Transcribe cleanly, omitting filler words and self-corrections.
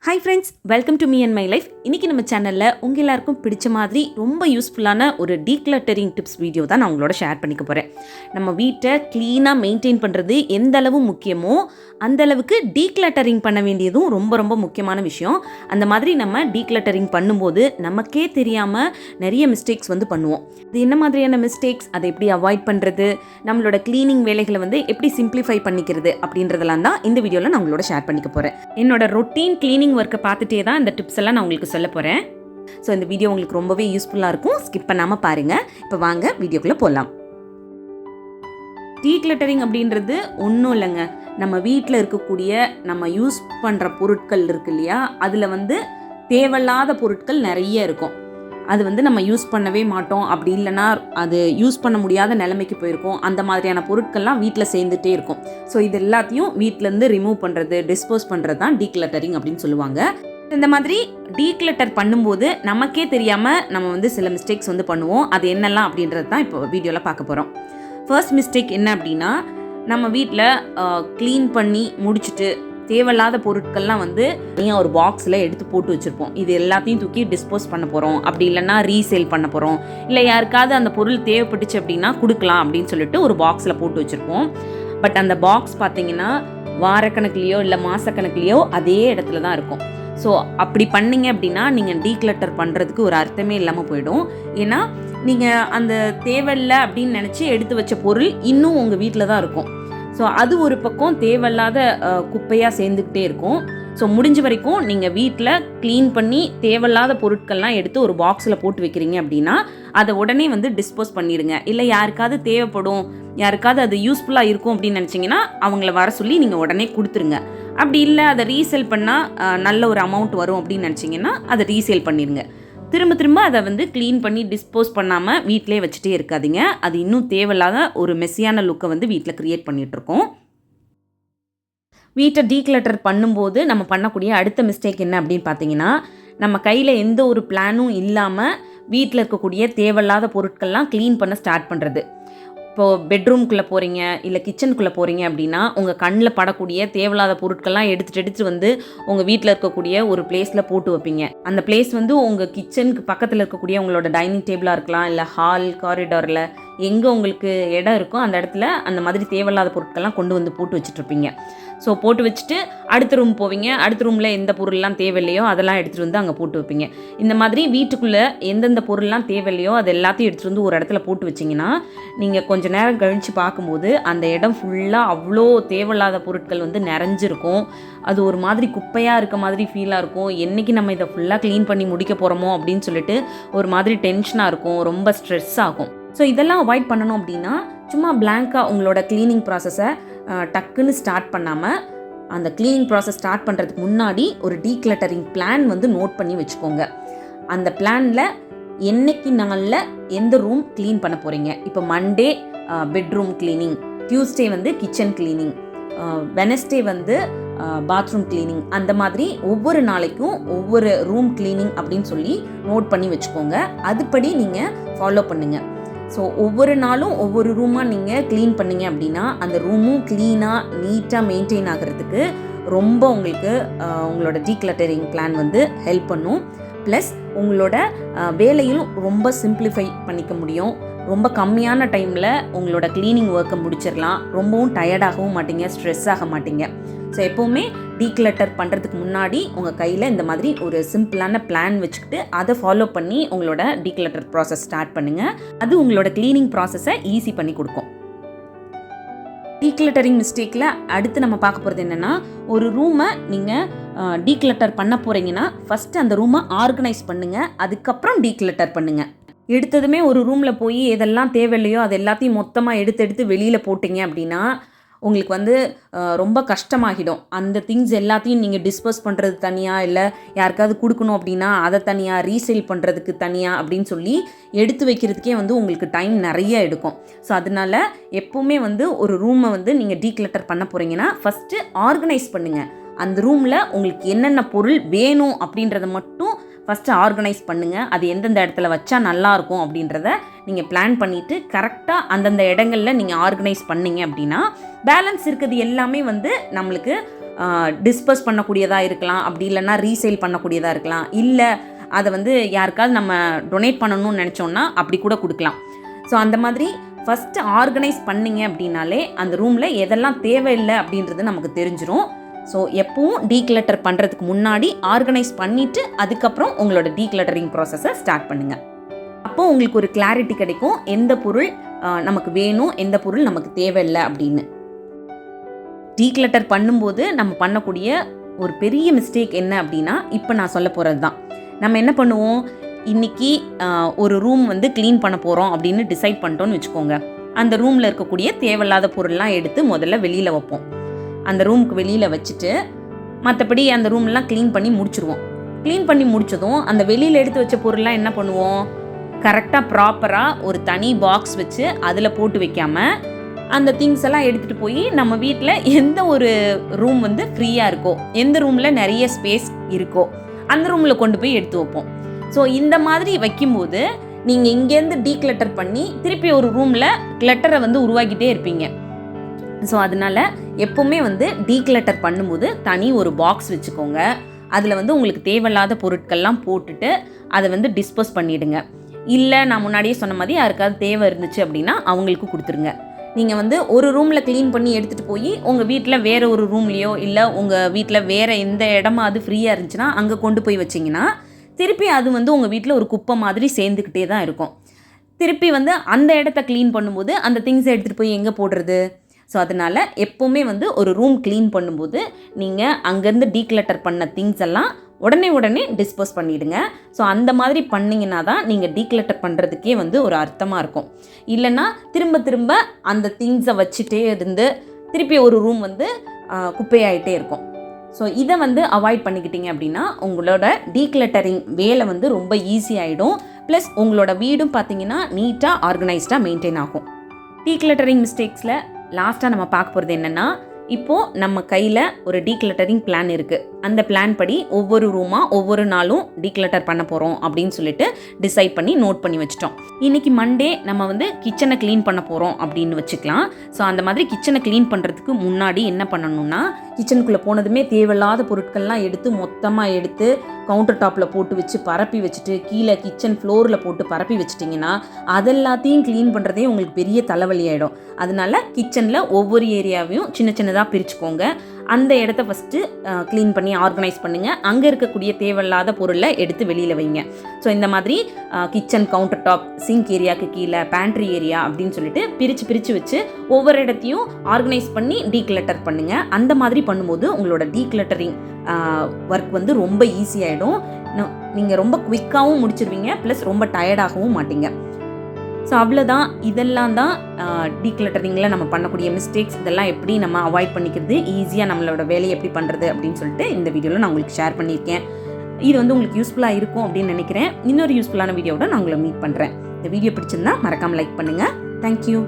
Hi friends, welcome to me and my life. இன்றைக்கி நம்ம சேனலில் உங்கள் எல்லாருக்கும் பிடிச்ச மாதிரி ரொம்ப யூஸ்ஃபுல்லான ஒரு டீக்ளட்டரிங் டிப்ஸ் வீடியோ தான் நான் உங்களோட ஷேர் பண்ணிக்க போகிறேன். நம்ம வீட்டை க்ளீனாக மெயின்டைன் பண்ணுறது எந்த அளவு முக்கியமோ அந்த அளவுக்கு டீக்ளட்டரிங் பண்ண வேண்டியதும் ரொம்ப ரொம்ப முக்கியமான விஷயம். அந்த மாதிரி நம்ம டீக்ளட்டரிங் பண்ணும்போது நமக்கே தெரியாமல் நிறைய மிஸ்டேக்ஸ் பண்ணுவோம். இது என்ன மாதிரியான மிஸ்டேக்ஸ், அதை எப்படி அவாய்ட் பண்ணுறது, நம்மளோட க்ளீனிங் வேலைகளை எப்படி சிம்பிளிஃபை பண்ணிக்கிறது அப்படின்றதெல்லாம் தான் இந்த வீடியோவில் நான் உங்களோட ஷேர் பண்ணிக்க போகிறேன். என்னோட ரொட்டீன் க்ளீனிங் ஒர்க்கை பார்த்துட்டே தான் இந்த டிப்ஸ் எல்லாம் நான் உங்களுக்கு சொல்ல போகிறேன். ஸோ இந்த வீடியோ உங்களுக்கு ரொம்பவே யூஸ்ஃபுல்லாக இருக்கும். ஸ்கிப் பண்ணாமல் பாருங்கள். இப்போ வாங்க வீடியோக்குள்ளே போகலாம். டீக்ளட்டரிங் அப்படின்றது ஒன்றும் இல்லைங்க, நம்ம வீட்டில் இருக்கக்கூடிய நம்ம யூஸ் பண்ணுற பொருட்கள் இருக்கு இல்லையா, அதில் தேவையில்லாத பொருட்கள் நிறைய இருக்கும். அது நம்ம யூஸ் பண்ணவே மாட்டோம், அப்படி இல்லைனா அது யூஸ் பண்ண முடியாத நிலைமைக்கு போயிருக்கும். அந்த மாதிரியான பொருட்கள்லாம் வீட்டில் சேர்ந்துட்டே இருக்கும். ஸோ இது எல்லாத்தையும் வீட்டிலேருந்து ரிமூவ் பண்ணுறது, டிஸ்போஸ் பண்ணுறது தான் டீக்ளட்டரிங் அப்படின்னு சொல்லுவாங்க. இந்த மாதிரி டீக்ளட்டர் பண்ணும்போது நமக்கே தெரியாமல் நம்ம சில மிஸ்டேக்ஸ் பண்ணுவோம். அது என்னெல்லாம் அப்படின்றது தான் இப்போ வீடியோவில் பார்க்க போகிறோம். ஃபர்ஸ்ட் மிஸ்டேக் என்ன அப்படின்னா, நம்ம வீட்டில் க்ளீன் பண்ணி முடிச்சுட்டு தேவையில்லாத பொருட்கள்லாம் நீங்கள் ஒரு பாக்ஸில் எடுத்து போட்டு வச்சுருப்போம். இது எல்லாத்தையும் தூக்கி டிஸ்போஸ் பண்ண போகிறோம், அப்படி இல்லைன்னா ரீசேல் பண்ண போகிறோம், இல்லை யாருக்காவது அந்த பொருள் தேவைப்பட்டுச்சு அப்படின்னா கொடுக்கலாம் அப்படின்னு சொல்லிட்டு ஒரு பாக்ஸில் போட்டு வச்சுருப்போம். பட் அந்த பாக்ஸ் பார்த்தீங்கன்னா வாரக்கணக்குலேயோ இல்லை மாதக்கணக்குலேயோ அதே இடத்துல தான் இருக்கும். ஸோ அப்படி பண்ணிங்க அப்படின்னா நீங்கள் டீக்ளட்டர் பண்ணுறதுக்கு ஒரு அர்த்தமே இல்லாமல் போயிடும். ஏன்னா நீங்கள் அந்த தேவையில்லை அப்படின்னு நினச்சி எடுத்து வச்ச பொருள் இன்னும் உங்கள் வீட்டில் தான் இருக்கும். ஸோ அது ஒரு பக்கம் தேவையில்லாத குப்பையாக சேர்ந்துக்கிட்டே இருக்கும். ஸோ முடிஞ்ச வரைக்கும் நீங்கள் வீட்டில் க்ளீன் பண்ணி தேவையில்லாத பொருட்கள்லாம் எடுத்து ஒரு பாக்ஸில் போட்டு வைக்கிறீங்க அப்படின்னா அதை உடனே டிஸ்போஸ் பண்ணிடுங்க. இல்லை யாருக்காவது தேவைப்படும், யாருக்காவது அது யூஸ்ஃபுல்லாக இருக்கும் அப்படின்னு நினச்சிங்கன்னா அவங்கள வர சொல்லி நீங்கள் உடனே கொடுத்துருங்க. அப்படி இல்லை அதை ரீசேல் பண்ணால் நல்ல ஒரு அமௌண்ட் வரும் அப்படின்னு நினச்சிங்கன்னா அதை ரீசேல் பண்ணிடுங்க. திரும்ப திரும்ப அதை க்ளீன் பண்ணி டிஸ்போஸ் பண்ணாமல் வீட்டிலே வச்சுட்டே இருக்காதீங்க. அது இன்னும் தேவையில்லாத ஒரு மெஸ்ஸியான லுக்கை வீட்டில் க்ரியேட் பண்ணிகிட்ருக்கோம். வீட்டை டீக்ளட்டர் பண்ணும்போது நம்ம பண்ணக்கூடிய அடுத்த மிஸ்டேக் என்ன அப்படின்னு பார்த்தீங்கன்னா, நம்ம கையில் எந்த ஒரு பிளானும் இல்லாமல் வீட்டில் இருக்கக்கூடிய தேவையில்லாத பொருட்கள்லாம் க்ளீன் பண்ண ஸ்டார்ட் பண்ணுறது. இப்போது பெட்ரூம்குள்ளே போகிறீங்க இல்லை கிச்சனுக்குள்ளே போகிறீங்க அப்படின்னா உங்கள் கண்ணில் படக்கூடிய தேவையில்லாத பொருட்கள்லாம் எடுத்துகிட்டு உங்கள் வீட்டில் இருக்கக்கூடிய ஒரு பிளேஸில் போட்டு வைப்பீங்க. அந்த பிளேஸ் உங்கள் கிச்சனுக்கு பக்கத்தில் இருக்கக்கூடிய உங்களோட டைனிங் டேபிளாக இருக்கலாம், இல்லை ஹால், காரிடாரில் எங்கே உங்களுக்கு இடம் இருக்கோ அந்த இடத்துல அந்த மாதிரி தேவையில்லாத பொருட்கள்லாம் கொண்டு போட்டு வச்சுட்ருப்பீங்க. ஸோ போட்டு வச்சுட்டு அடுத்த ரூம் போவீங்க. அடுத்த ரூமில் எந்த பொருள்லாம் தேவையில்லையோ அதெல்லாம் எடுத்துகிட்டு அங்கே போட்டு வைப்பீங்க. இந்த மாதிரி வீட்டுக்குள்ளே எந்தெந்த பொருள்லாம் தேவையில்லையோ அது எல்லாத்தையும் எடுத்துகிட்டு ஒரு இடத்துல போட்டு வச்சிங்கன்னா நீங்கள் கொஞ்சம் நேரம் கழித்து பார்க்கும்போது அந்த இடம் ஃபுல்லாக அவ்வளோ தேவையில்லாத பொருட்கள் நிறைஞ்சிருக்கும். அது ஒரு மாதிரி குப்பையாக இருக்க மாதிரி ஃபீலாக இருக்கும். என்றைக்கு நம்ம இதை ஃபுல்லாக க்ளீன் பண்ணி முடிக்க போகிறோமோ அப்படின்னு சொல்லிட்டு ஒரு மாதிரி டென்ஷனாக இருக்கும், ரொம்ப ஸ்ட்ரெஸ் ஆகும். ஸோ இதெல்லாம் அவாய்ட் பண்ணணும் அப்படின்னா சும்மா பிளாங்காக உங்களோட க்ளீனிங் ப்ராசஸை டக்குன்னு ஸ்டார்ட் பண்ணாமல் அந்த க்ளீனிங் ப்ராசஸ் ஸ்டார்ட் பண்ணுறதுக்கு முன்னாடி ஒரு டீக்ளட்டரிங் பிளான் நோட் பண்ணி வச்சுக்கோங்க. அந்த பிளானில் என்னைக்கு நாளில் எந்த ரூம் க்ளீன் பண்ண போகிறீங்க. இப்போ Monday bedroom cleaning, Tuesday kitchen cleaning, Wednesday bathroom cleaning, அந்த மாதிரி ஒவ்வொரு நாளைக்கும் ஒவ்வொரு ரூம் க்ளீனிங் அப்படின்னு சொல்லி நோட் பண்ணி வச்சுக்கோங்க. அதுபடி நீங்கள் ஃபாலோ பண்ணுங்கள். ஸோ ஒவ்வொரு நாளும் ஒவ்வொரு ரூமாக நீங்கள் க்ளீன் பண்ணிங்க அப்படின்னா அந்த ரூமும் க்ளீனாக நீட்டாக மெயின்டைன் ஆகிறதுக்கு ரொம்ப உங்களுக்கு உங்களோட டீக்ளட்டரிங் பிளான் ஹெல்ப் பண்ணும். ப்ளஸ் உங்களோட வேலையும் ரொம்ப சிம்பிளிஃபை பண்ணிக்க முடியும். ரொம்ப கம்மியான டைமில் உங்களோட க்ளீனிங் ஒர்க்கை முடிச்சிடலாம். ரொம்பவும் டயர்டாகவும் மாட்டீங்க, ஸ்ட்ரெஸ் ஆக மாட்டீங்க. ஸோ எப்போவுமே டீக்ளட்டர் பண்ணுறதுக்கு முன்னாடி உங்கள் கையில் இந்த மாதிரி ஒரு சிம்பிளான பிளான் வச்சுக்கிட்டு அதை ஃபாலோ பண்ணி உங்களோட டீக்ளட்டர் ப்ராசஸ் ஸ்டார்ட் பண்ணுங்கள். அது உங்களோட க்ளீனிங் ப்ராசஸை ஈஸி பண்ணி கொடுக்கும். டீக்ளட்டரிங் மிஸ்டேக்கில் அடுத்து நம்ம பார்க்க போகிறது என்னென்னா, ஒரு ரூமை நீங்கள் டீக்ளட்டர் பண்ண போகிறீங்கன்னா ஃபஸ்ட்டு அந்த ரூமை ஆர்கனைஸ் பண்ணுங்கள், அதுக்கப்புறம் டீக்ளட்டர் பண்ணுங்கள். எடுத்ததுமே ஒரு ரூமில் போய் எதெல்லாம் தேவையில்லையோ அது எல்லாத்தையும் மொத்தமாக எடுத்து வெளியில் போட்டிங்க அப்படின்னா உங்களுக்கு ரொம்ப கஷ்டமாகிடும். அந்த திங்ஸ் எல்லாத்தையும் நீங்கள் டிஸ்போஸ் பண்ணுறது தனியாக, இல்லை யாருக்காவது கொடுக்கணும் அப்படின்னா அதை தனியாக, ரீசேல் பண்ணுறதுக்கு தனியாக அப்படின்னு சொல்லி எடுத்து வைக்கிறதுக்கே உங்களுக்கு டைம் நிறைய எடுக்கும். ஸோ அதனால் எப்போவுமே ஒரு ரூமை நீங்கள் டீக்ளட்டர் பண்ண போகிறீங்கன்னா ஃபஸ்ட்டு ஆர்கனைஸ் பண்ணுங்கள். அந்த ரூமில் உங்களுக்கு என்னென்ன பொருள் வேணும் அப்படின்றத மட்டும் ஃபஸ்ட்டு ஆர்கனைஸ் பண்ணுங்கள். அது எந்தெந்த இடத்துல வச்சா நல்லாயிருக்கும் அப்படின்றத நீங்கள் பிளான் பண்ணிவிட்டு கரெக்டாக அந்தந்த இடங்களில் நீங்கள் ஆர்கனைஸ் பண்ணிங்க அப்படின்னா பேலன்ஸ் இருக்கிறது எல்லாமே நம்மளுக்கு டிஸ்பர்ஸ் பண்ணக்கூடியதாக இருக்கலாம், அப்படி இல்லைன்னா ரீசேல் பண்ணக்கூடியதாக இருக்கலாம், இல்லை அதை வந்து யாருக்காவது நம்ம டொனேட் பண்ணணும்னு நினச்சோன்னா அப்படி கூட கொடுக்கலாம். ஸோ அந்த மாதிரி ஃபஸ்ட்டு ஆர்கனைஸ் பண்ணிங்க அப்படின்னாலே அந்த ரூமில் எதெல்லாம் தேவையில்லை அப்படின்றது நமக்கு தெரிஞ்சிடும். ஸோ எப்பவும் டீக்ளட்டர் பண்ணுறதுக்கு முன்னாடி ஆர்கனைஸ் பண்ணிவிட்டு அதுக்கப்புறம் உங்களோட டீக்ளட்டரிங் ப்ராசஸை ஸ்டார்ட் பண்ணுங்கள். அப்போது உங்களுக்கு ஒரு கிளாரிட்டி கிடைக்கும், எந்த பொருள் நமக்கு வேணும், எந்த பொருள் நமக்கு தேவையில்லை அப்படின்னு. டீக்ளட்டர் பண்ணும்போது நம்ம பண்ணக்கூடிய ஒரு பெரிய மிஸ்டேக் என்ன அப்படின்னா, இப்போ நான் சொல்ல போகிறது தான். நம்ம என்ன பண்ணுவோம், இன்றைக்கி ஒரு ரூம் வந்து க்ளீன் பண்ண போகிறோம் அப்படின்னு டிசைட் பண்ணிட்டோன்னு வச்சுக்கோங்க. அந்த ரூமில் இருக்கக்கூடிய தேவையில்லாத பொருள்லாம் எடுத்து முதல்ல வெளியில் வைப்போம். அந்த ரூமுக்கு வெளியில் வச்சுட்டு மற்றபடி அந்த ரூம்லாம் க்ளீன் பண்ணி முடிச்சுருவோம். க்ளீன் பண்ணி முடித்ததும் அந்த வெளியில் எடுத்து வச்ச பொருள்லாம் என்ன பண்ணுவோம், கரெக்டாக ப்ராப்பராக ஒரு தனி பாக்ஸ் வச்சு அதில் போட்டு வைக்காமல் அந்த திங்ஸ் எல்லாம் எடுத்துகிட்டு போய் நம்ம வீட்டில் எந்த ஒரு ரூம் வந்து ஃப்ரீயாக இருக்கோ, எந்த ரூமில் நிறைய ஸ்பேஸ் இருக்கோ அந்த ரூமில் கொண்டு போய் எடுத்து வைப்போம். ஸோ இந்த மாதிரி வைக்கும்போது நீங்கள் இங்கேருந்து டீக்ளட்டர் பண்ணி திருப்பி ஒரு ரூமில் கிளட்டரை வந்து உருவாக்கிட்டே இருப்பீங்க. ஸோ அதனால் எப்போவுமே வந்து டீக்ளட்டர் பண்ணும்போது தனி ஒரு பாக்ஸ் வச்சுக்கோங்க. அதில் வந்து உங்களுக்கு தேவையில்லாத பொருட்கள்லாம் போட்டுட்டு அதை வந்து டிஸ்போஸ் பண்ணிவிடுங்க. இல்லை நான் முன்னாடியே சொன்ன மாதிரி யாருக்காவது தேவை இருந்துச்சு அப்படின்னா அவங்களுக்கு கொடுத்துருங்க. நீங்கள் வந்து ஒரு ரூமில் க்ளீன் பண்ணி எடுத்துகிட்டு போய் உங்கள் வீட்டில் வேறு ஒரு ரூம்லேயோ இல்லை உங்கள் வீட்டில் வேறு எந்த இடமா அது ஃப்ரீயாக இருந்துச்சுன்னா அங்கே கொண்டு போய் வச்சிங்கன்னா திருப்பி அது வந்து உங்கள் வீட்டில் ஒரு குப்பை மாதிரி சேர்ந்துக்கிட்டே தான் இருக்கும். திருப்பி வந்து அந்த இடத்த க்ளீன் பண்ணும்போது அந்த திங்ஸை எடுத்துகிட்டு போய் எங்கே போடுறது? ஸோ அதனால் எப்போவுமே வந்து ஒரு ரூம் க்ளீன் பண்ணும்போது நீங்கள் அங்கேருந்து டீக்ளட்டர் பண்ண திங்ஸ் எல்லாம் உடனே டிஸ்போஸ் பண்ணிவிடுங்க. ஸோ அந்த மாதிரி பண்ணிங்கன்னா தான் நீங்கள் டீக்ளட்டர் பண்ணுறதுக்கே வந்து ஒரு அர்த்தமாக இருக்கும். இல்லைன்னா திரும்ப அந்த திங்ஸை வச்சுட்டே இருந்து திருப்பி ஒரு ரூம் வந்து குப்பையாயிட்டே இருக்கும். ஸோ இதை வந்து அவாய்ட் பண்ணிக்கிட்டீங்க அப்படின்னா உங்களோட டீக்ளட்டரிங் வேலை வந்து ரொம்ப ஈஸியாகிடும். ப்ளஸ் உங்களோட வீடும் பார்த்தீங்கன்னா நீட்டாக ஆர்கனைஸ்டாக மெயின்டைன் ஆகும். டீக்ளட்டரிங் மிஸ்டேக்ஸில் லாஸ்ட்டாக நம்ம பார்க்க போகிறது என்னென்னா, இப்போது நம்ம கையில் ஒரு டீக்ளட்டரிங் பிளான் இருக்குது. அந்த பிளான் படி ஒவ்வொரு ரூமாக ஒவ்வொரு நாளும் டீக்ளட்டர் பண்ண போகிறோம் அப்படின்னு சொல்லிட்டு டிசைட் பண்ணி நோட் பண்ணி வச்சிட்டோம். இன்றைக்கி மண்டே நம்ம வந்து கிச்சனை க்ளீன் பண்ண போகிறோம் அப்படின்னு வச்சுக்கலாம். ஸோ அந்த மாதிரி கிச்சனை க்ளீன் பண்ணுறதுக்கு முன்னாடி என்ன பண்ணணும்னா, கிச்சனுக்குள்ளே போனதுமே தேவையில்லாத பொருட்கள்லாம் எடுத்து மொத்தமாக எடுத்து கவுண்டர் டாப்பில் போட்டு வச்சு பரப்பி வச்சுட்டு கீழே கிச்சன் ஃப்ளோரில் போட்டு பரப்பி வச்சிட்டிங்கன்னா அதெல்லாத்தையும் க்ளீன் பண்ணுறதே உங்களுக்கு பெரிய தலைவலி ஆகிடும். அதனால கிச்சனில் ஒவ்வொரு ஏரியாவையும் சின்ன சின்னதாக பிரிச்சுக்கோங்க. அந்த இடத்த ஃபஸ்ட்டு க்ளீன் பண்ணி ஆர்கனைஸ் பண்ணுங்கள். அங்கே இருக்கக்கூடிய தேவையில்லாத பொருளை எடுத்து வெளியில் வைங்க. ஸோ இந்த மாதிரி கிச்சன் கவுண்டர் டாப், சிங்க் ஏரியாவுக்கு கீழே, பேண்ட்ரி ஏரியா அப்படின்னு சொல்லிட்டு பிரித்து வச்சு ஒவ்வொரு இடத்தையும் ஆர்கனைஸ் பண்ணி டீக்ளட்டர் பண்ணுங்கள். அந்த மாதிரி பண்ணும்போது உங்களோட டீக்ளட்டரிங் ஒர்க் வந்து ரொம்ப ஈஸியாகிடும். நீங்கள் ரொம்ப குவிக்காகவும் முடிச்சிருவீங்க, ப்ளஸ் ரொம்ப டயர்டாகவும் மாட்டீங்க. ஸோ அவ்வளோதான். இதெல்லாம் தான் டீக்ளட்டரிங்கில் நம்ம பண்ணக்கூடிய மிஸ்டேக்ஸ். இதெல்லாம் எப்படி நம்ம அவாய்ட் பண்ணிக்கிறது, ஈஸியாக நம்மளோட வேலையை எப்படி பண்ணுறது அப்படின்னு சொல்லிட்டு இந்த வீடியோவில் நான் உங்களுக்கு ஷேர் பண்ணியிருக்கேன். இது வந்து உங்களுக்கு யூஸ்ஃபுல்லாக இருக்கும் அப்படின்னு நினைக்கிறேன். இன்னொரு யூஸ்ஃபுல்லான வீடியோவோட நான் உங்களை மீட் பண்ணுறேன். இந்த வீடியோ பிடிச்சிருந்தா மறக்காமல் லைக் பண்ணுங்கள். தேங்க்யூ.